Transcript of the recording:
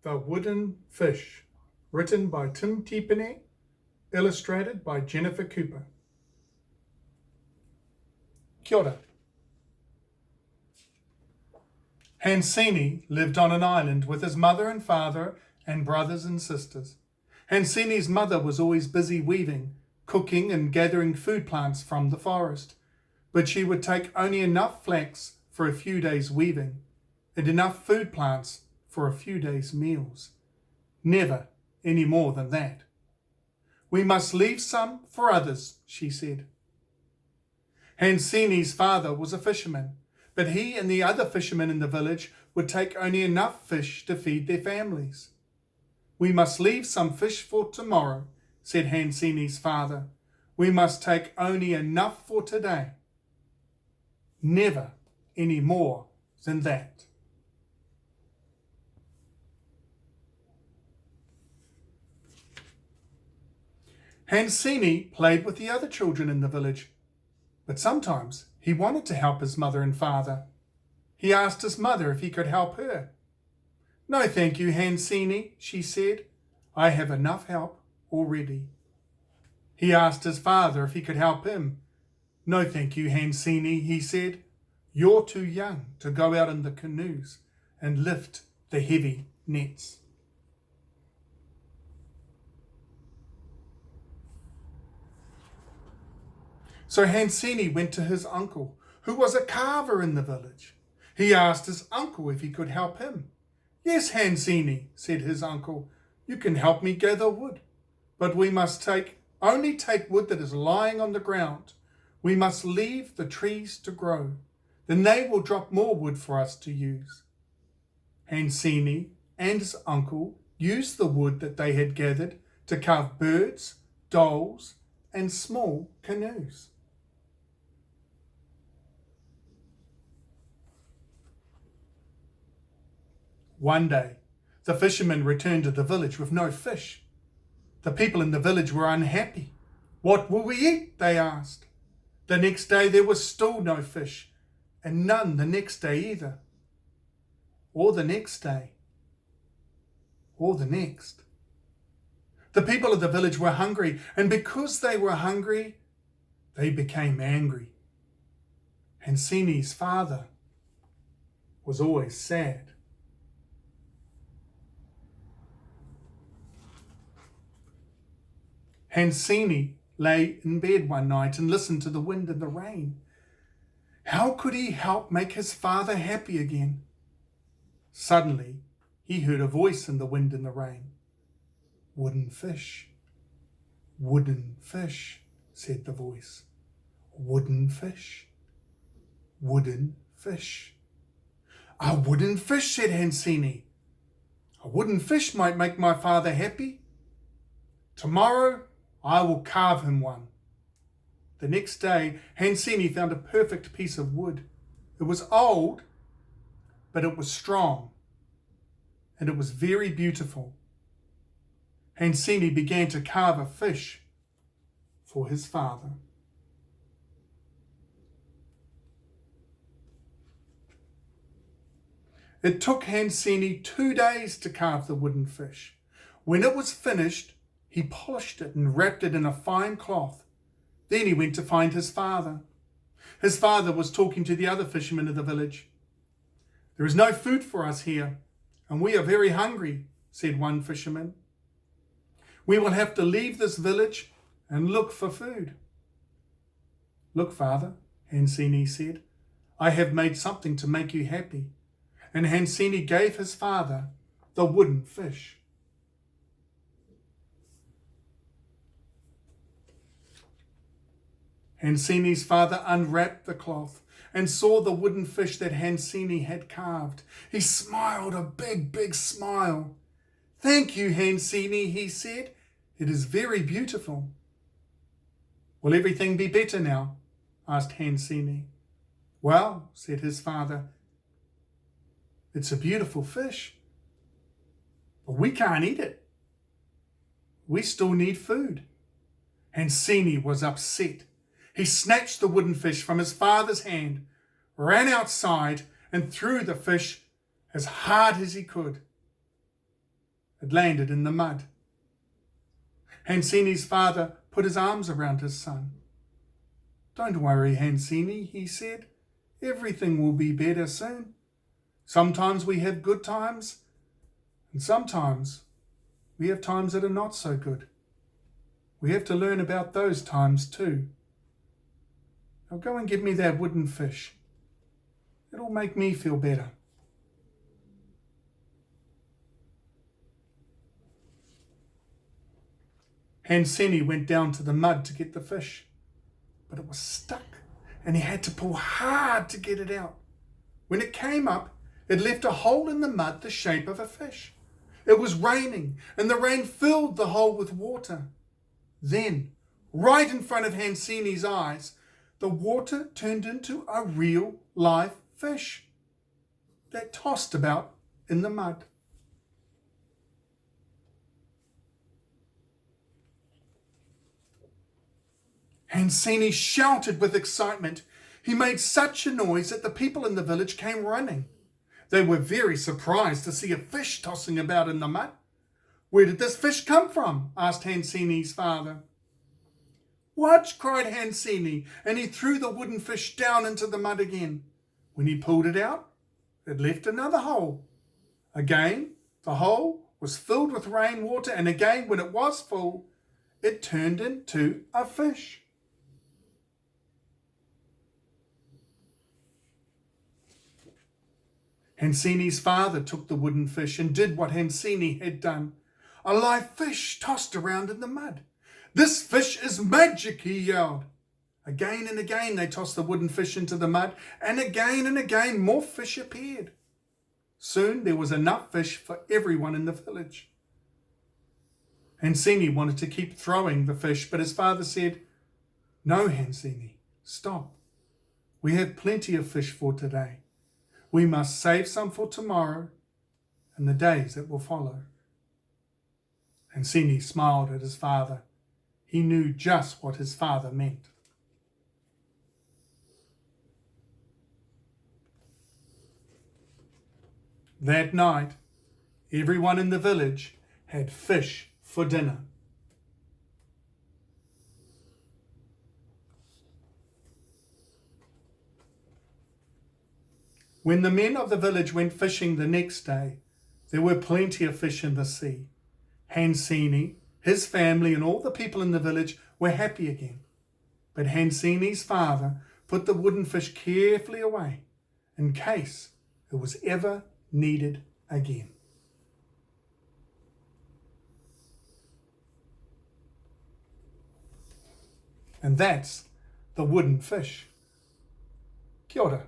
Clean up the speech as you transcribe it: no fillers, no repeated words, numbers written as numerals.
The Wooden Fish, written by Tipene, illustrated by Jennifer Cooper. Kia ora. Hansini lived on an island with his mother and father and brothers and sisters. Hansini's mother was always busy weaving, cooking and gathering food plants from the forest, but she would take only enough flax for a few days' weaving and enough food plants for a few days' meals. Never any more than that. We must leave some for others, she said. Hansini's father was a fisherman, but he and the other fishermen in the village would take only enough fish to feed their families. We must leave some fish for tomorrow, said Hansini's father. We must take only enough for today. Never any more than that. Hansini played with the other children in the village, but sometimes he wanted to help his mother and father. He asked his mother if he could help her. No, thank you, Hansini, she said. I have enough help already. He asked his father if he could help him. No, thank you, Hansini, he said. You're too young to go out in the canoes and lift the heavy nets. So Hansini went to his uncle, who was a carver in the village. He asked his uncle if he could help him. Yes, Hansini, said his uncle, you can help me gather wood, but we must only take wood that is lying on the ground. We must leave the trees to grow. Then they will drop more wood for us to use. Hansini and his uncle used the wood that they had gathered to carve birds, dolls, and small canoes. One day, the fishermen returned to the village with no fish. The people in the village were unhappy. What will we eat? They asked. The next day there was still no fish, and none the next day either. Or the next day. Or the next. The people of the village were hungry, and because they were hungry, they became angry. Hansini's father was always sad. Hansini lay in bed one night and listened to the wind and the rain. How could he help make his father happy again? Suddenly, he heard a voice in the wind and the rain. Wooden fish, said the voice. Wooden fish, wooden fish. A wooden fish, said Hansini. A wooden fish might make my father happy. Tomorrow, I will carve him one. The next day, Hansini found a perfect piece of wood. It was old, but it was strong, and it was very beautiful. Hansini began to carve a fish for his father. It took Hansini 2 days to carve the wooden fish. When it was finished, he polished it and wrapped it in a fine cloth. Then he went to find his father. His father was talking to the other fishermen of the village. There is no food for us here, and we are very hungry, said one fisherman. We will have to leave this village and look for food. Look, father, Hansini said, I have made something to make you happy. And Hansini gave his father the wooden fish. Hansini's father unwrapped the cloth and saw the wooden fish that Hansini had carved. He smiled a big, big smile. Thank you, Hansini, he said. It is very beautiful. Will everything be better now? Asked Hansini. Well, said his father, it's a beautiful fish, but we can't eat it. We still need food. Hansini was upset. He snatched the wooden fish from his father's hand, ran outside and threw the fish as hard as he could. It landed in the mud. Hansini's father put his arms around his son. "Don't worry, Hansini," he said. "Everything will be better soon. Sometimes we have good times, and sometimes we have times that are not so good. We have to learn about those times too. Now go and give me that wooden fish. It'll make me feel better." Hansini went down to the mud to get the fish, but it was stuck and he had to pull hard to get it out. When it came up, it left a hole in the mud the shape of a fish. It was raining and the rain filled the hole with water. Then, right in front of Hansini's eyes, the water turned into a real live fish that tossed about in the mud. Hansini shouted with excitement. He made such a noise that the people in the village came running. They were very surprised to see a fish tossing about in the mud. "Where did this fish come from?" asked Hansini's father. "Watch!" cried Hansini, and he threw the wooden fish down into the mud again. When he pulled it out, it left another hole. Again, the hole was filled with rainwater, and again, when it was full, it turned into a fish. Hansini's father took the wooden fish and did what Hansini had done. A live fish tossed around in the mud. "This fish is magic," he yelled. Again and again they tossed the wooden fish into the mud, and again more fish appeared. Soon there was enough fish for everyone in the village. Hansini wanted to keep throwing the fish, but his father said, "No, Hansini, stop. We have plenty of fish for today. We must save some for tomorrow and the days that will follow." Hansini smiled at his father. He knew just what his father meant. That night, everyone in the village had fish for dinner. When the men of the village went fishing the next day, there were plenty of fish in the sea. Hansini, his family, and all the people in the village were happy again. But Hansini's father put the wooden fish carefully away in case it was ever needed again. And that's the wooden fish. Kia ora.